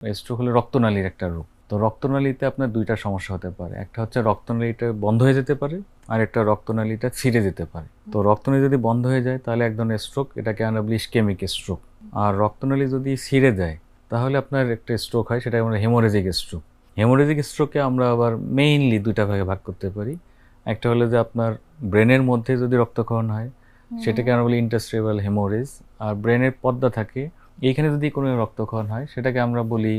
Stroke হলো রক্তনালীর একটা রোগ। তো রক্তনালীতে আপনার ২ টা সমস্যা হতে পারে। একটা হচ্ছে রক্তনালীটা বন্ধ হয়ে যেতে পারে, আরেকটা রক্তনালীটা ছিঁড়ে যেতে পারে। তো রক্তনালী যদি বন্ধ হয়ে যায় তাহলে এক ধরনের স্ট্রোক, এটাকে আমরা বলি ইসকেমিক স্ট্রোক। আর রক্তনালী যদি ছিঁড়ে যায় তাহলে আপনার একটা স্ট্রোক হয়, সেটাকে আমরা হেমোরেজিক স্ট্রোক। হেমোরেজিক স্ট্রোককে আমরা আবার মেইনলি ২ টা ভাগে ভাগ করতে পারি। একটা হলো যে আপনার ব্রেনের মধ্যে যদি রক্তক্ষরণ হয় সেটাকে আমরা বলি ইন্টারস্টেবল হেমোরেজ। আর ব্রেনের পর্দা থাকে, এইখানে যদি কোনো রক্তক্ষরণ হয় সেটাকে আমরা বলি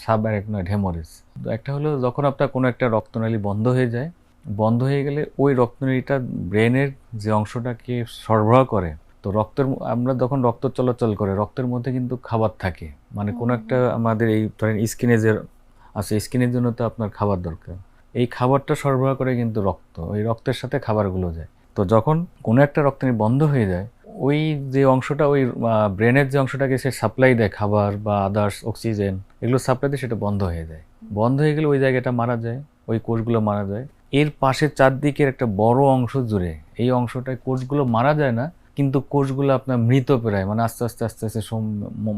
সাবঅ্যারাকনয়েড হেমোরেজ। তো একটা হলো যখন আপনার কোনো একটা রক্তনালী বন্ধ হয়ে যায়, বন্ধ হয়ে গেলে ওই রক্তনালীটা ব্রেনের যে অংশটাকে সরবরাহ করে, তো আমরা যখন রক্ত চলাচল করে রক্তের মধ্যে কিন্তু খাবার থাকে, মানে কোনো একটা আমাদের এই ধরেন স্কিনে যে আছে, স্কিনের জন্য তো আপনার খাবার দরকার। এই খাবারটা সরবরাহ করে কিন্তু রক্ত, ওই রক্তের সাথে খাবারগুলো যায়। তো যখন কোনো একটা রক্তনালী বন্ধ হয়ে যায়, ওই যে অংশটা ওই ব্রেনের যে অংশটাকে সে সাপ্লাই দেয় খাবার বা আদার্স অক্সিজেন এগুলো সাপ্লাই দিয়ে, সেটা বন্ধ হয়ে যায়। বন্ধ হয়ে গেলে ওই জায়গাটা মারা যায়, ওই কোষগুলো মারা যায়। এর পাশে চারদিকের একটা বড় অংশ জুড়ে এই অংশটায় কোষগুলো মারা যায় না, কিন্তু কোষগুলো আপনার মৃতপ্রায়, মানে আস্তে আস্তে আস্তে আস্তে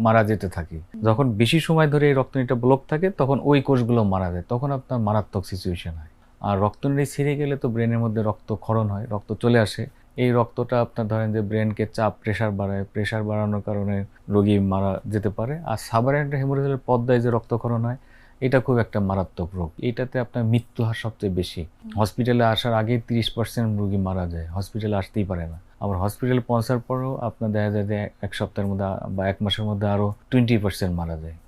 মারা যেতে থাকে। যখন বেশি সময় ধরে এই রক্তনালীটা ব্লক থাকে তখন ওই কোষগুলো মারা যায়, তখন আপনার মারাত্মক সিচুয়েশন হয়। আর রক্তনালী ছিঁড়ে গেলে তো ব্রেনের মধ্যে রক্তক্ষরণ হয়, রক্ত চলে আসে। এই রক্তটা আপনার ধরেন যে ব্রেনকে চাপ প্রেশার বাড়ায়, প্রেশার বাড়ানোর কারণে রোগী মারা যেতে পারে। আর সাবঅ্যারাকনয়েড হেমোরেজের পর্দায় যে রক্তক্ষরণ হয়, এটা খুব একটা মারাত্মক রোগ। এটাতে আপনার মৃত্যু হার সবচেয়ে বেশি। হসপিটালে আসার আগেই ৩০% রোগী মারা যায়, হসপিটালে আসতেই পারে না। আবার হসপিটালে পৌঁছার পরেও আপনার দেখা যায় যে ১ সপ্তাহের মধ্যে বা ১ মাসের মধ্যে আরও 20% মারা যায়।